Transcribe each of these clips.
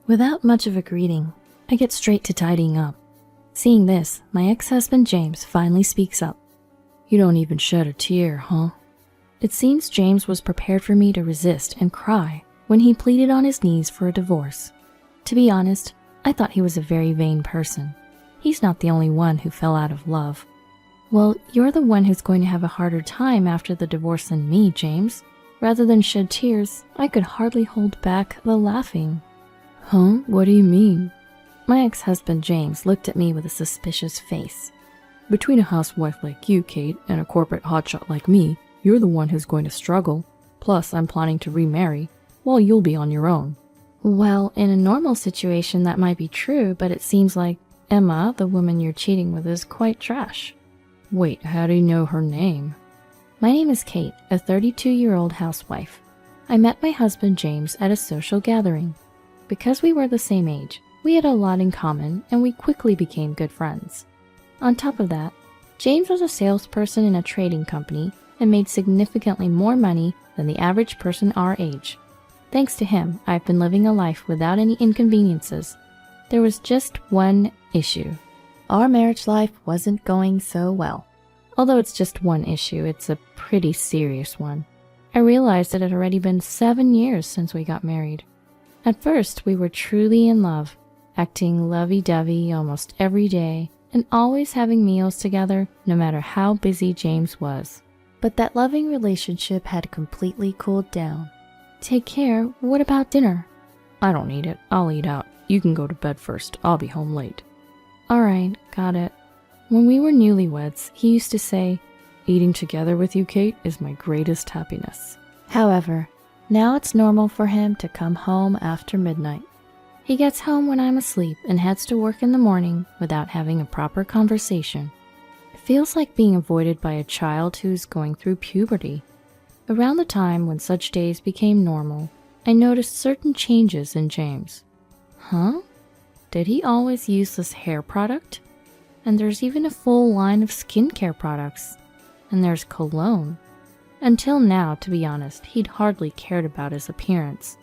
Without much of a greeting, I get straight to tidying up. Seeing this, my ex-husband James finally speaks up. "You don't even shed a tear, huh?" It seems James was prepared for me to resist and cry when he pleaded on his knees for a divorce. To be honest, I thought he was a very vain person. He's not the only one who fell out of love. "Well, you're the one who's going to have a harder time after the divorce than me, James." Rather than shed tears, I could hardly hold back the laughing. "Huh? What do you mean?" My ex-husband James looked at me with a suspicious face. "Between a housewife like you, Kate, and a corporate hotshot like me, you're the one who's going to struggle. Plus, I'm planning to remarry, while you'll be on your own." Well, in a normal situation that might be true, but it seems like Emma, the woman you're cheating with, is quite trash. Wait, how do you know her name? My name is Kate, a 32-year-old housewife. I met my husband James at a social gathering. Because we were the same age, we had a lot in common and we quickly became good friends. On top of that, James was a salesperson in a trading company and made significantly more money than the average person our age. Thanks to him, I've been living a life without any inconveniences. There was just one issue. Our marriage life wasn't going so well. Although it's just one issue, it's a pretty serious one. I realized it had already been 7 years since we got married. At first, we were truly in love, acting lovey-dovey almost every day and always having meals together no matter how busy James was. But that loving relationship had completely cooled down. "Take care, what about dinner?" "I don't need it, I'll eat out. You can go to bed first, I'll be home late." "Alright, got it." When we were newlyweds, he used to say, "Eating together with you, Kate, is my greatest happiness." However, now it's normal for him to come home after midnight. He gets home when I'm asleep and heads to work in the morning without having a proper conversation. It feels like being avoided by a child who's going through puberty. Around the time when such days became normal, I noticed certain changes in James. Huh? Did he always use this hair product? And there's even a full line of skincare products. And there's cologne. Until now, to be honest, he'd hardly cared about his appearance.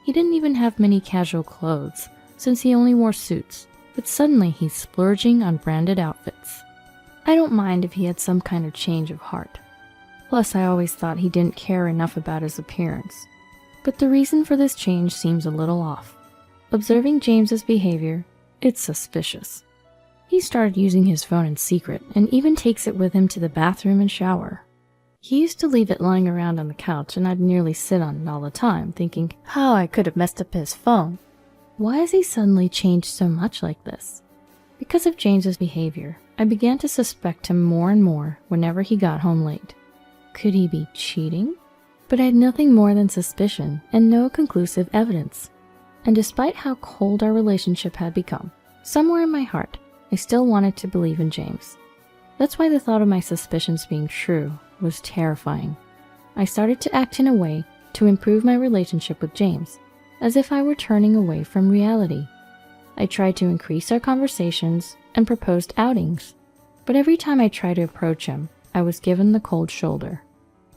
He didn't even have many casual clothes, since he only wore suits, but suddenly he's splurging on branded outfits. I don't mind if he had some kind of change of heart. Plus, I always thought he didn't care enough about his appearance. But the reason for this change seems a little off. Observing James's behavior, it's suspicious. He started using his phone in secret and even takes it with him to the bathroom and shower. He used to leave it lying around on the couch and I'd nearly sit on it all the time, thinking how I could have messed up his phone. Why has he suddenly changed so much like this? Because of James's behavior, I began to suspect him more and more whenever he got home late. Could he be cheating? But I had nothing more than suspicion and no conclusive evidence. And despite how cold our relationship had become, somewhere in my heart, I still wanted to believe in James. That's why the thought of my suspicions being true was terrifying. I started to act in a way to improve my relationship with James, as if I were turning away from reality. I tried to increase our conversations and proposed outings, but every time I tried to approach him, I was given the cold shoulder.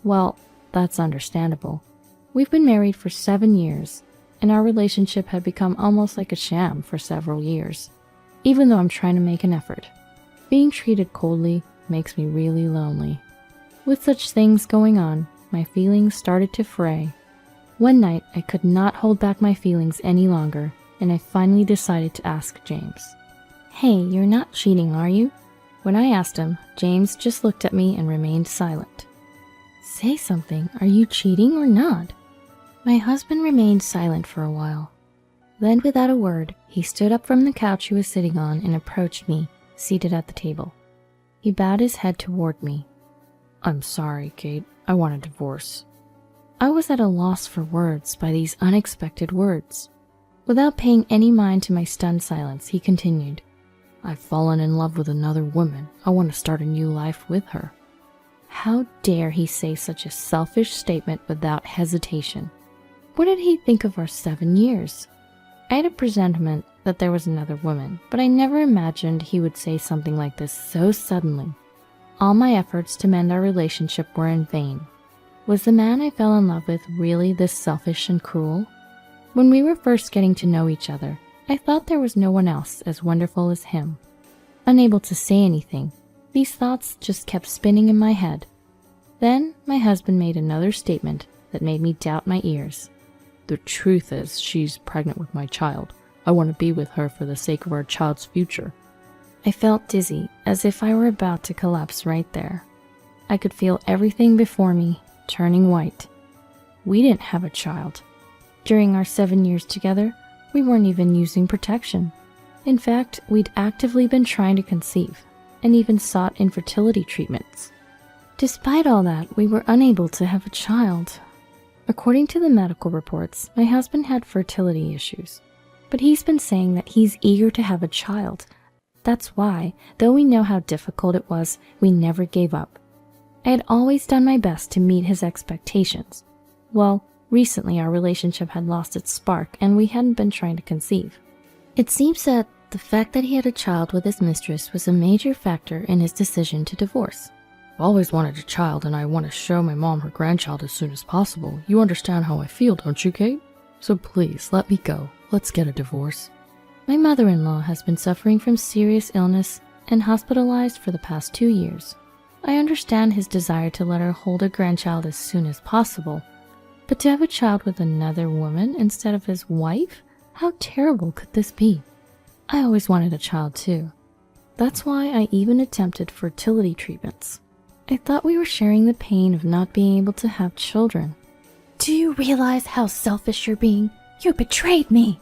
Well, that's understandable. We've been married for 7 years, and our relationship had become almost like a sham for several years. Even though I'm trying to make an effort, being treated coldly makes me really lonely. With such things going on, my feelings started to fray. One night, I could not hold back my feelings any longer, and I finally decided to ask James. "Hey, you're not cheating, are you?" When I asked him, James just looked at me and remained silent. "Say something, are you cheating or not?" My husband remained silent for a while. Then, without a word, he stood up from the couch he was sitting on and approached me, seated at the table. He bowed his head toward me. "I'm sorry, Kate. I want a divorce." I was at a loss for words by these unexpected words. Without paying any mind to my stunned silence, he continued, "I've fallen in love with another woman. I want to start a new life with her." How dare he say such a selfish statement without hesitation? What did he think of our 7 years? I had a presentiment that there was another woman, but I never imagined he would say something like this so suddenly. All my efforts to mend our relationship were in vain. Was the man I fell in love with really this selfish and cruel? When we were first getting to know each other, I thought there was no one else as wonderful as him. Unable to say anything, these thoughts just kept spinning in my head. Then my husband made another statement that made me doubt my ears. The truth is, she's pregnant with my child. I want to be with her for the sake of our child's future. I felt dizzy, as if I were about to collapse right there. I could feel everything before me turning white. We didn't have a child. During our 7 years together, we weren't even using protection. In fact, we'd actively been trying to conceive, and even sought infertility treatments. Despite all that, we were unable to have a child. According to the medical reports, my husband had fertility issues, but he's been saying that he's eager to have a child. That's why, though we know how difficult it was, we never gave up. I had always done my best to meet his expectations. Well, recently our relationship had lost its spark and we hadn't been trying to conceive. It seems that the fact that he had a child with his mistress was a major factor in his decision to divorce. I've always wanted a child and I want to show my mom her grandchild as soon as possible. You understand how I feel, don't you, Kate? So please, let me go. Let's get a divorce. My mother-in-law has been suffering from serious illness and hospitalized for the past 2 years. I understand his desire to let her hold a grandchild as soon as possible, but to have a child with another woman instead of his wife? How terrible could this be? I always wanted a child too. That's why I even attempted fertility treatments. I thought we were sharing the pain of not being able to have children. Do you realize how selfish you're being? You betrayed me!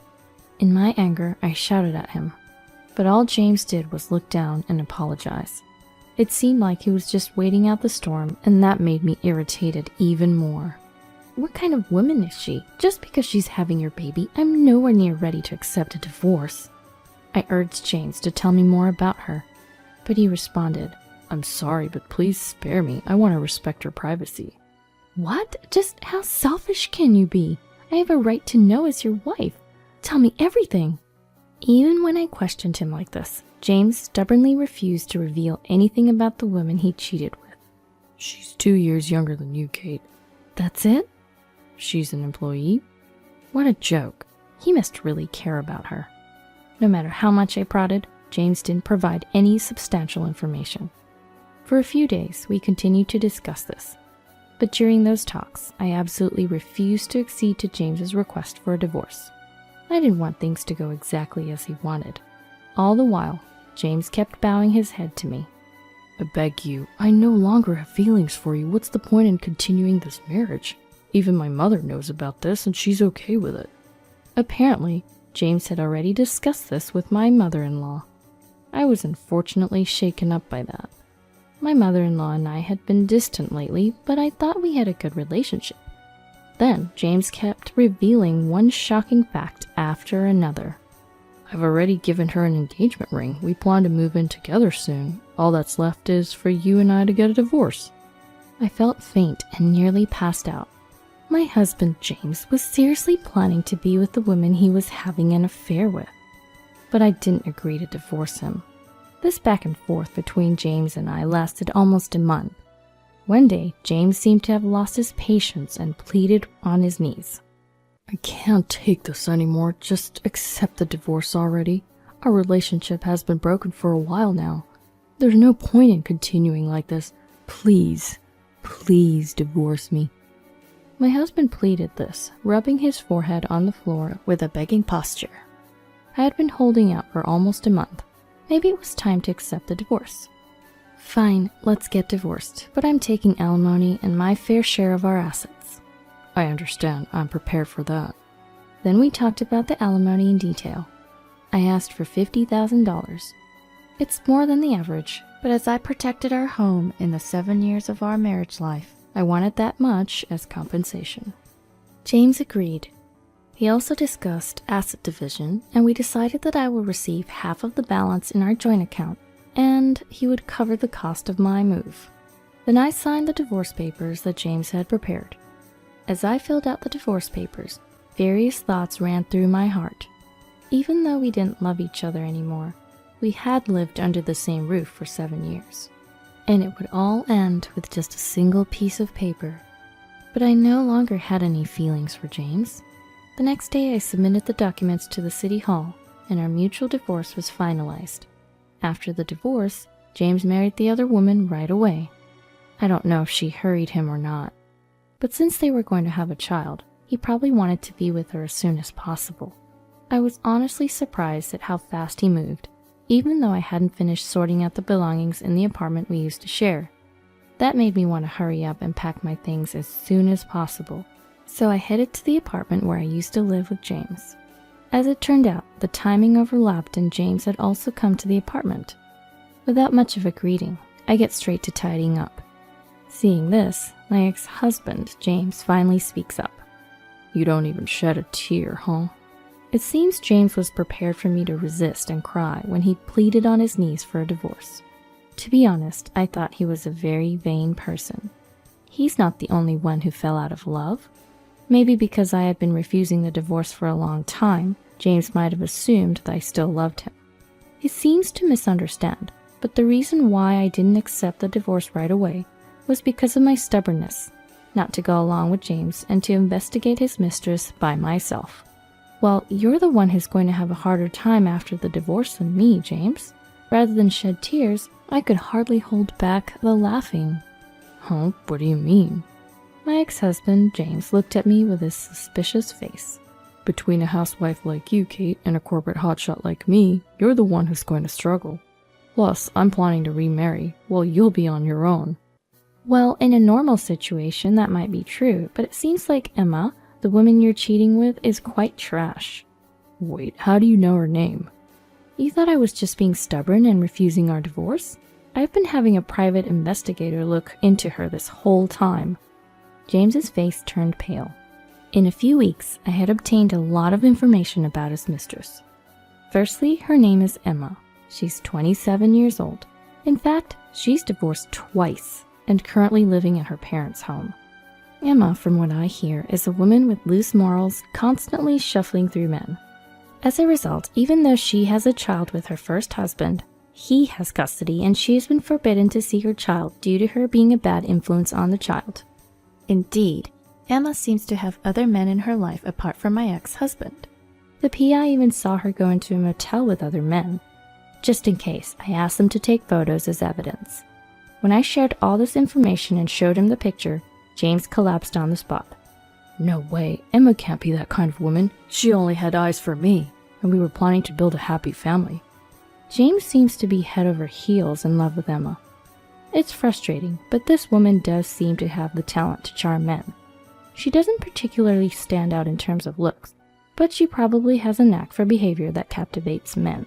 In my anger, I shouted at him, but all James did was look down and apologize. It seemed like he was just waiting out the storm, and that made me irritated even more. What kind of woman is she? Just because she's having your baby, I'm nowhere near ready to accept a divorce. I urged James to tell me more about her, but he responded, I'm sorry, but please spare me. I want to respect her privacy. What? Just how selfish can you be? I have a right to know as your wife. Tell me everything. Even when I questioned him like this, James stubbornly refused to reveal anything about the woman he cheated with. She's 2 years younger than you, Kate. That's it? She's an employee? What a joke. He must really care about her. No matter how much I prodded, James didn't provide any substantial information. For a few days, we continued to discuss this. But during those talks, I absolutely refused to accede to James's request for a divorce. I didn't want things to go exactly as he wanted. All the while, James kept bowing his head to me. I beg you, I no longer have feelings for you. What's the point in continuing this marriage? Even my mother knows about this and she's okay with it. Apparently, James had already discussed this with my mother-in-law. I was unfortunately shaken up by that. My mother-in-law and I had been distant lately, but I thought we had a good relationship. Then, James kept revealing one shocking fact after another. I've already given her an engagement ring. We plan to move in together soon. All that's left is for you and I to get a divorce. I felt faint and nearly passed out. My husband, James, was seriously planning to be with the woman he was having an affair with. But I didn't agree to divorce him. This back and forth between James and I lasted almost a month. One day, James seemed to have lost his patience and pleaded on his knees. I can't take this anymore. Just accept the divorce already. Our relationship has been broken for a while now. There's no point in continuing like this. Please, please divorce me. My husband pleaded this, rubbing his forehead on the floor with a begging posture. I had been holding out for almost a month. Maybe it was time to accept the divorce. Fine, let's get divorced, but I'm taking alimony and my fair share of our assets. I understand. I'm prepared for that. Then we talked about the alimony in detail. I asked for $50,000. It's more than the average, but as I protected our home in the 7 years of our marriage life, I wanted that much as compensation. James agreed. He also discussed asset division, and we decided that I will receive half of the balance in our joint account, and he would cover the cost of my move. Then I signed the divorce papers that James had prepared. As I filled out the divorce papers, various thoughts ran through my heart. Even though we didn't love each other anymore, we had lived under the same roof for 7 years. And it would all end with just a single piece of paper. But I no longer had any feelings for James. The next day I submitted the documents to the city hall, and our mutual divorce was finalized. After the divorce, James married the other woman right away. I don't know if she hurried him or not, but since they were going to have a child, he probably wanted to be with her as soon as possible. I was honestly surprised at how fast he moved, even though I hadn't finished sorting out the belongings in the apartment we used to share. That made me want to hurry up and pack my things as soon as possible, so I headed to the apartment where I used to live with James. As it turned out, the timing overlapped and James had also come to the apartment. Without much of a greeting, I get straight to tidying up. Seeing this, my ex-husband, James, finally speaks up. You don't even shed a tear, huh? It seems James was prepared for me to resist and cry when he pleaded on his knees for a divorce. To be honest, I thought he was a very vain person. He's not the only one who fell out of love. Maybe because I had been refusing the divorce for a long time, James might have assumed that I still loved him. He seems to misunderstand, but the reason why I didn't accept the divorce right away was because of my stubbornness, not to go along with James and to investigate his mistress by myself. Well, you're the one who's going to have a harder time after the divorce than me, James. Rather than shed tears, I could hardly hold back the laughing. Huh? What do you mean? My ex-husband, James, looked at me with his suspicious face. Between a housewife like you, Kate, and a corporate hotshot like me, you're the one who's going to struggle. Plus, I'm planning to remarry, while you'll be on your own. Well, in a normal situation, that might be true, but it seems like Emma, the woman you're cheating with, is quite trash. Wait, how do you know her name? You thought I was just being stubborn and refusing our divorce? I've been having a private investigator look into her this whole time. James's face turned pale. In a few weeks, I had obtained a lot of information about his mistress. Firstly, her name is Emma. She's 27 years old. In fact, she's divorced twice and currently living in her parents' home. Emma, from what I hear, is a woman with loose morals, constantly shuffling through men. As a result, even though she has a child with her first husband, he has custody and she has been forbidden to see her child due to her being a bad influence on the child. Indeed, Emma seems to have other men in her life apart from my ex-husband. The PI even saw her go into a motel with other men. Just in case, I asked them to take photos as evidence. When I shared all this information and showed him the picture, James collapsed on the spot. No way, Emma can't be that kind of woman. She only had eyes for me, and we were planning to build a happy family. James seems to be head over heels in love with Emma. It's frustrating, but this woman does seem to have the talent to charm men. She doesn't particularly stand out in terms of looks, but she probably has a knack for behavior that captivates men.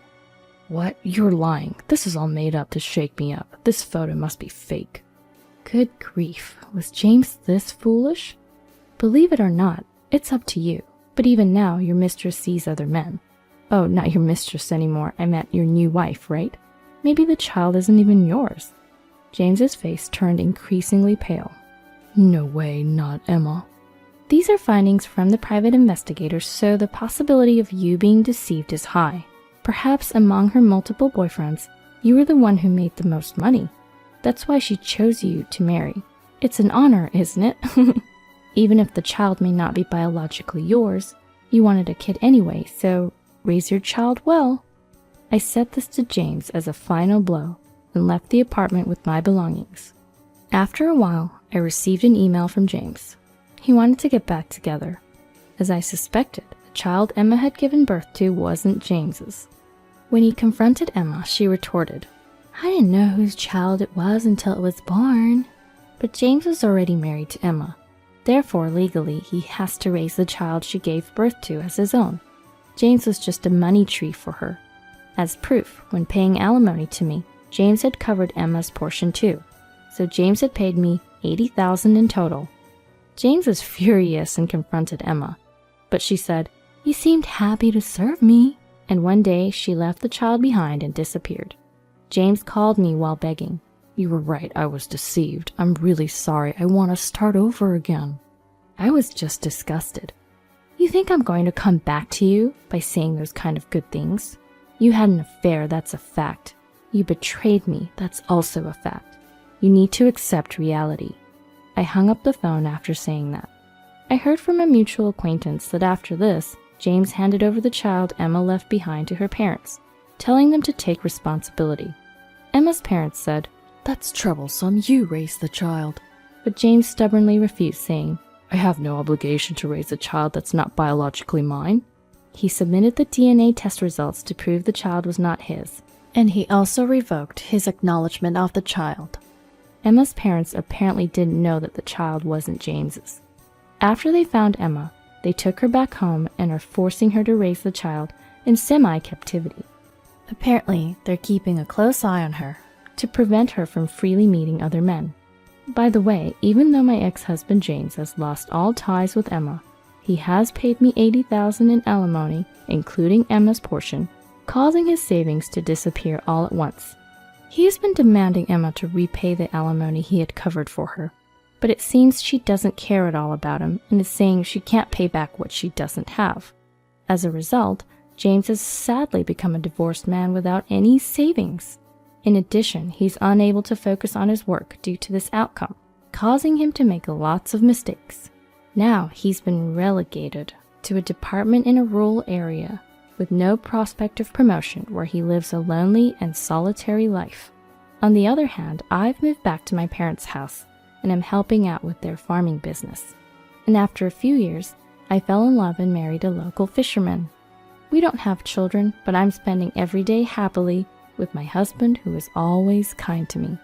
What? You're lying. This is all made up to shake me up. This photo must be fake. Good grief, was James this foolish? Believe it or not, it's up to you, but even now your mistress sees other men. Oh, not your mistress anymore, I meant your new wife, right? Maybe the child isn't even yours. James's face turned increasingly pale. No way, not Emma. These are findings from the private investigators, so the possibility of you being deceived is high. Perhaps among her multiple boyfriends, you were the one who made the most money. That's why she chose you to marry. It's an honor, isn't it? Even if the child may not be biologically yours, you wanted a kid anyway, so raise your child well. I said this to James as a final blow and left the apartment with my belongings. After a while, I received an email from James. He wanted to get back together. As I suspected, the child Emma had given birth to wasn't James's. When he confronted Emma, she retorted, "I didn't know whose child it was until it was born." But James was already married to Emma. Therefore, legally, he has to raise the child she gave birth to as his own. James was just a money tree for her. As proof, when paying alimony to me, James had covered Emma's portion too. So James had paid me $80,000 in total. James was furious and confronted Emma. But she said, "You seemed happy to serve me." And one day, she left the child behind and disappeared. James called me while begging. You were right, I was deceived. I'm really sorry. I want to start over again. I was just disgusted. You think I'm going to come back to you by saying those kind of good things? You had an affair, that's a fact. You betrayed me, that's also a fact. You need to accept reality. I hung up the phone after saying that. I I heard from a mutual acquaintance that after this, James handed over the child Emma left behind to her parents, telling them to take responsibility. Emma's parents said, "That's troublesome, you raise the child." but James stubbornly refused, saying, "I have no obligation to raise a child that's not biologically mine." he submitted the DNA test results to prove the child was not his. And he also revoked his acknowledgement of the child. Emma's parents apparently didn't know that the child wasn't James's. After they found Emma, they took her back home and are forcing her to raise the child in semi-captivity Apparently, they're keeping a close eye on her. to prevent her from freely meeting other men. By the way, even though my ex-husband James has lost all ties with Emma, he has paid me $80,000 in alimony, including Emma's portion, causing his savings to disappear all at once. He has been demanding Emma to repay the alimony he had covered for her, but it seems she doesn't care at all about him and is saying she can't pay back what she doesn't have. As a result, James has sadly become a divorced man without any savings. In addition, he's unable to focus on his work due to this outcome, causing him to make lots of mistakes. Now he's been relegated to a department in a rural area with no prospect of promotion, where he lives a lonely and solitary life. On the other hand, I've moved back to my parents' house and am helping out with their farming business. And after a few years, I fell in love and married a local fisherman. We don't have children, but I'm spending every day happily with my husband, who is always kind to me.